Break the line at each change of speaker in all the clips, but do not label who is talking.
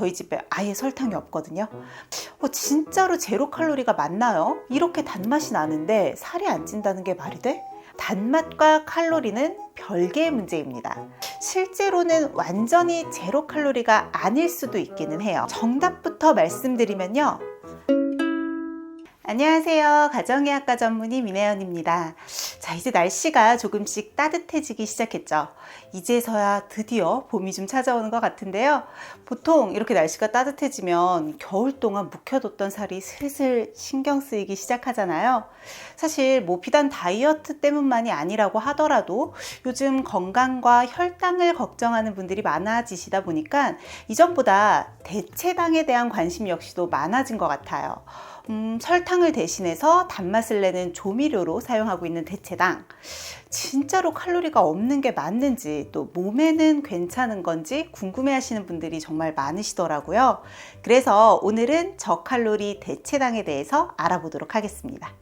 저희 집에 아예 설탕이 없거든요. 진짜로 제로 칼로리가 맞나요? 이렇게 단맛이 나는데 살이 안 찐다는 게 말이 돼? 단맛과 칼로리는 별개의 문제입니다. 실제로는 완전히 제로 칼로리가 아닐 수도 있기는 해요. 정답부터 말씀드리면요. 안녕하세요. 가정의학과 전문의 민혜연입니다. 자, 이제 날씨가 조금씩 따뜻해지기 시작했죠. 이제서야 드디어 봄이 좀 찾아오는 것 같은데요. 보통 이렇게 날씨가 따뜻해지면 겨울 동안 묵혀뒀던 살이 슬슬 신경 쓰이기 시작하잖아요. 사실 비단 다이어트 때문만이 아니라고 하더라도 요즘 건강과 혈당을 걱정하는 분들이 많아지시다 보니까 이전보다 대체당에 대한 관심 역시도 많아진 것 같아요. 설탕을 대신해서 단맛을 내는 조미료로 사용하고 있는 대체당, 진짜로 칼로리가 없는 게 맞는지, 또 몸에는 괜찮은 건지 궁금해 하시는 분들이 정말 많으시더라고요. 그래서 오늘은 저칼로리 대체당에 대해서 알아보도록 하겠습니다.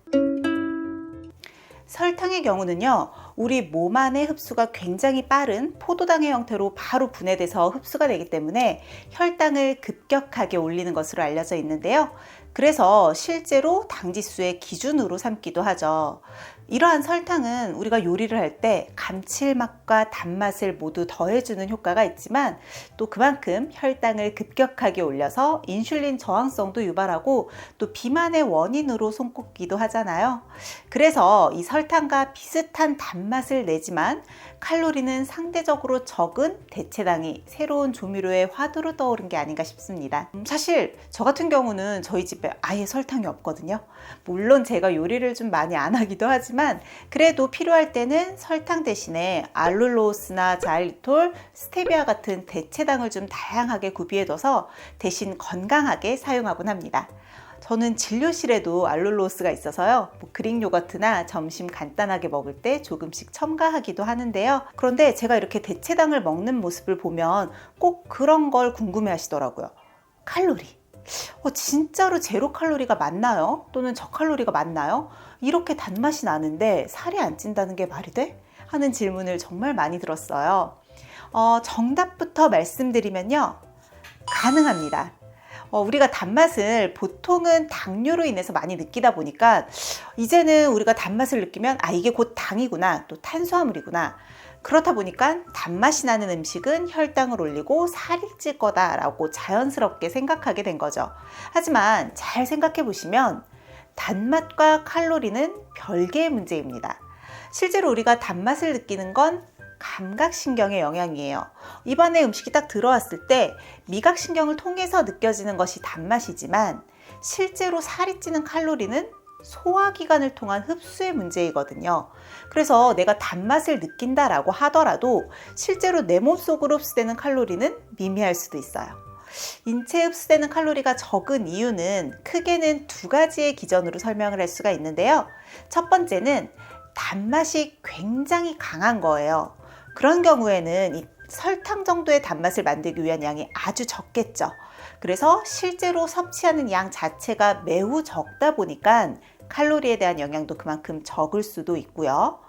설탕의 경우는요, 우리 몸 안의 흡수가 굉장히 빠른 포도당의 형태로 바로 분해돼서 흡수가 되기 때문에 혈당을 급격하게 올리는 것으로 알려져 있는데요. 그래서 실제로 당지수의 기준으로 삼기도 하죠. 이러한 설탕은 우리가 요리를 할 때 감칠맛과 단맛을 모두 더해주는 효과가 있지만 또 그만큼 혈당을 급격하게 올려서 인슐린 저항성도 유발하고 또 비만의 원인으로 손꼽기도 하잖아요. 그래서 이 설탕과 비슷한 단맛을 내지만 칼로리는 상대적으로 적은 대체당이 새로운 조미료의 화두로 떠오른 게 아닌가 싶습니다. 사실 저 같은 경우는 저희 집에 아예 설탕이 없거든요. 물론 제가 요리를 좀 많이 안 하기도 하지만 그래도 필요할 때는 설탕 대신에 알룰로스나 자일리톨, 스테비아 같은 대체당을 좀 다양하게 구비해둬서 대신 건강하게 사용하곤 합니다. 저는 진료실에도 알룰로스가 있어서요, 그릭 요거트나 점심 간단하게 먹을 때 조금씩 첨가하기도 하는데요. 그런데 제가 이렇게 대체당을 먹는 모습을 보면 꼭 그런 걸 궁금해 하시더라고요. 칼로리. 진짜로 제로 칼로리가 맞나요? 또는 저칼로리가 맞나요? 이렇게 단맛이 나는데 살이 안 찐다는 게 말이 돼? 하는 질문을 정말 많이 들었어요. 정답부터 말씀드리면요. 가능합니다. 우리가 단맛을 보통은 당뇨로 인해서 많이 느끼다 보니까 이제는 우리가 단맛을 느끼면 이게 곧 당이구나, 또 탄수화물이구나. 그렇다 보니까 단맛이 나는 음식은 혈당을 올리고 살이 찔 거다라고 자연스럽게 생각하게 된 거죠. 하지만 잘 생각해 보시면 단맛과 칼로리는 별개의 문제입니다. 실제로 우리가 단맛을 느끼는 건 감각신경의 영향이에요. 입안에 음식이 딱 들어왔을 때 미각신경을 통해서 느껴지는 것이 단맛이지만 실제로 살이 찌는 칼로리는 소화기관을 통한 흡수의 문제이거든요. 그래서 내가 단맛을 느낀다라고 하더라도 실제로 내 몸속으로 흡수되는 칼로리는 미미할 수도 있어요. 인체에 흡수되는 칼로리가 적은 이유는 크게는 두 가지의 기전으로 설명을 할 수가 있는데요. 첫 번째는 단맛이 굉장히 강한 거예요. 그런 경우에는 이 설탕 정도의 단맛을 만들기 위한 양이 아주 적겠죠. 그래서 실제로 섭취하는 양 자체가 매우 적다 보니까 칼로리에 대한 영향도 그만큼 적을 수도 있고요.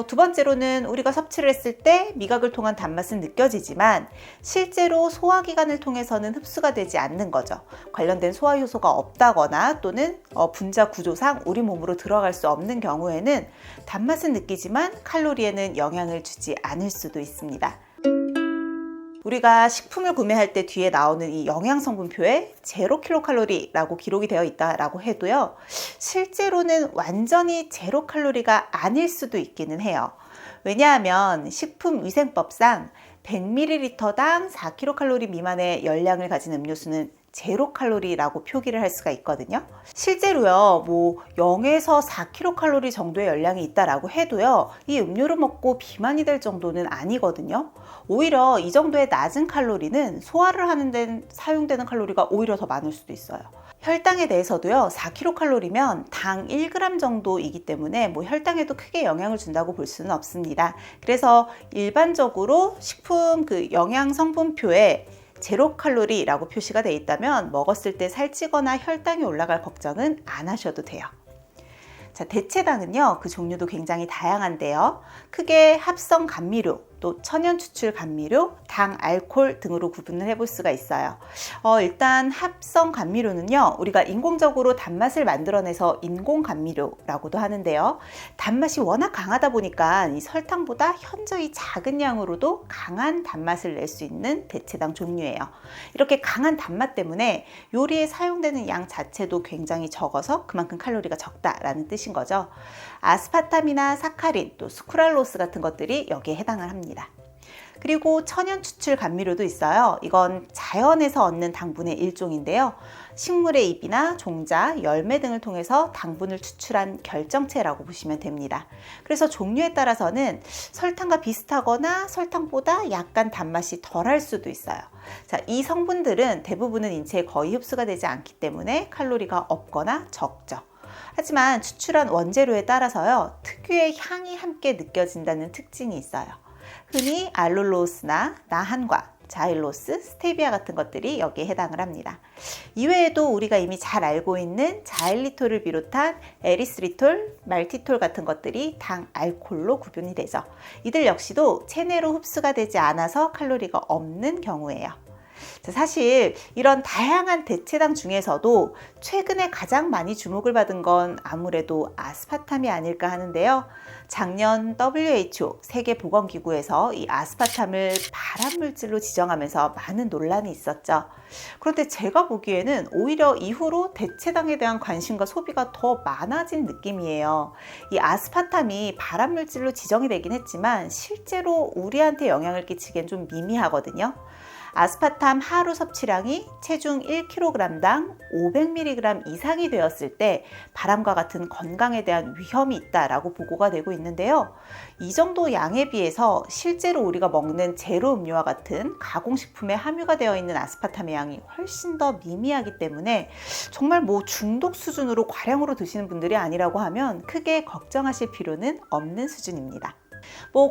두 번째로는 우리가 섭취를 했을 때 미각을 통한 단맛은 느껴지지만 실제로 소화기관을 통해서는 흡수가 되지 않는 거죠. 관련된 소화효소가 없다거나 또는 분자 구조상 우리 몸으로 들어갈 수 없는 경우에는 단맛은 느끼지만 칼로리에는 영향을 주지 않을 수도 있습니다. 우리가 식품을 구매할 때 뒤에 나오는 이 영양성분표에 0kcal라고 기록이 되어 있다라고 해도요, 실제로는 완전히 0칼로리가 아닐 수도 있기는 해요. 왜냐하면 식품위생법상 100ml당 4kcal 미만의 열량을 가진 음료수는 0칼로리라고 표기를 할 수가 있거든요. 실제로요, 0에서 4kcal 정도의 열량이 있다라고 해도요, 이 음료를 먹고 비만이 될 정도는 아니거든요. 오히려 이 정도의 낮은 칼로리는 소화를 하는 데 사용되는 칼로리가 오히려 더 많을 수도 있어요. 혈당에 대해서도요, 4kcal면 당 1g 정도이기 때문에 혈당에도 크게 영향을 준다고 볼 수는 없습니다. 그래서 일반적으로 식품 영양 성분표에 0칼로리라고 표시가 되어 있다면 먹었을 때 살찌거나 혈당이 올라갈 걱정은 안 하셔도 돼요. 자, 대체당은요, 그 종류도 굉장히 다양한데요. 크게 합성 감미료, 또 천연 추출 감미료, 당, 알코올 등으로 구분을 해볼 수가 있어요. 일단 합성 감미료는요, 우리가 인공적으로 단맛을 만들어내서 인공 감미료라고도 하는데요. 단맛이 워낙 강하다 보니까 이 설탕보다 현저히 작은 양으로도 강한 단맛을 낼 수 있는 대체당 종류예요. 이렇게 강한 단맛 때문에 요리에 사용되는 양 자체도 굉장히 적어서 그만큼 칼로리가 적다라는 뜻인 거죠. 아스파탐이나 사카린, 또 수크랄로스 같은 것들이 여기에 해당을 합니다. 그리고 천연 추출 감미료도 있어요. 이건 자연에서 얻는 당분의 일종인데요. 식물의 잎이나 종자, 열매 등을 통해서 당분을 추출한 결정체라고 보시면 됩니다. 그래서 종류에 따라서는 설탕과 비슷하거나 설탕보다 약간 단맛이 덜할 수도 있어요. 자, 이 성분들은 대부분은 인체에 거의 흡수가 되지 않기 때문에 칼로리가 없거나 적죠. 하지만 추출한 원재료에 따라서요, 특유의 향이 함께 느껴진다는 특징이 있어요. 흔히 알룰로스나 나한과, 자일로스, 스테비아 같은 것들이 여기에 해당을 합니다. 이외에도 우리가 이미 잘 알고 있는 자일리톨을 비롯한 에리스리톨, 말티톨 같은 것들이 당, 알코올로 구분이 되죠. 이들 역시도 체내로 흡수가 되지 않아서 칼로리가 없는 경우예요. 사실 이런 다양한 대체당 중에서도 최근에 가장 많이 주목을 받은 건 아무래도 아스파탐이 아닐까 하는데요. 작년 WHO 세계보건기구에서 이 아스파탐을 발암물질로 지정하면서 많은 논란이 있었죠. 그런데 제가 보기에는 오히려 이후로 대체당에 대한 관심과 소비가 더 많아진 느낌이에요. 이 아스파탐이 발암물질로 지정이 되긴 했지만 실제로 우리한테 영향을 끼치기엔 좀 미미하거든요. 아스파탐 하루 섭취량이 체중 1kg당 500mg 이상이 되었을 때 발암과 같은 건강에 대한 위험이 있다라고 보고가 되고 있는데요. 이 정도 양에 비해서 실제로 우리가 먹는 제로 음료와 같은 가공식품에 함유가 되어 있는 아스파탐의 양이 훨씬 더 미미하기 때문에 정말 중독 수준으로 과량으로 드시는 분들이 아니라고 하면 크게 걱정하실 필요는 없는 수준입니다.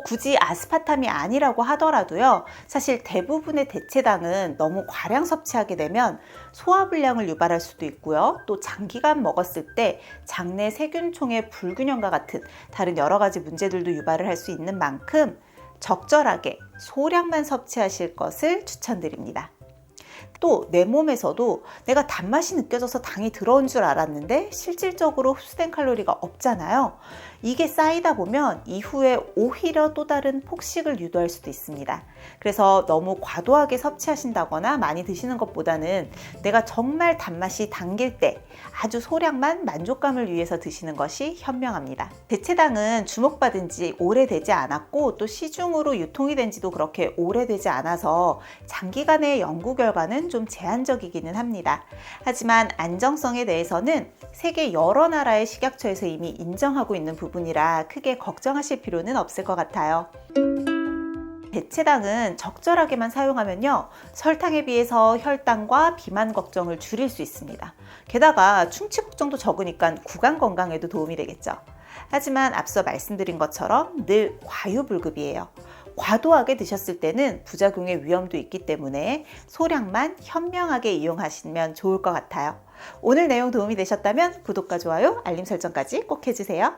굳이 아스파탐이 아니라고 하더라도요, 사실 대부분의 대체당은 너무 과량 섭취하게 되면 소화불량을 유발할 수도 있고요, 또 장기간 먹었을 때 장내 세균총의 불균형과 같은 다른 여러 가지 문제들도 유발을 할 수 있는 만큼 적절하게 소량만 섭취하실 것을 추천드립니다. 또 내 몸에서도 내가 단맛이 느껴져서 당이 들어온 줄 알았는데 실질적으로 흡수된 칼로리가 없잖아요. 이게 쌓이다 보면 이후에 오히려 또 다른 폭식을 유도할 수도 있습니다. 그래서 너무 과도하게 섭취하신다거나 많이 드시는 것보다는 내가 정말 단맛이 당길 때 아주 소량만 만족감을 위해서 드시는 것이 현명합니다. 대체당은 주목받은 지 오래되지 않았고 또 시중으로 유통이 된 지도 그렇게 오래되지 않아서 장기간의 연구 결과는 좀 제한적이기는 합니다. 하지만 안정성에 대해서는 세계 여러 나라의 식약처에서 이미 인정하고 있는 부분이라 크게 걱정하실 필요는 없을 것 같아요. 대체당은 적절하게만 사용하면요, 설탕에 비해서 혈당과 비만 걱정을 줄일 수 있습니다. 게다가 충치 걱정도 적으니까 구강 건강에도 도움이 되겠죠. 하지만 앞서 말씀드린 것처럼 늘 과유불급이에요. 과도하게 드셨을 때는 부작용의 위험도 있기 때문에 소량만 현명하게 이용하시면 좋을 것 같아요. 오늘 내용 도움이 되셨다면 구독과 좋아요, 알림 설정까지 꼭 해주세요.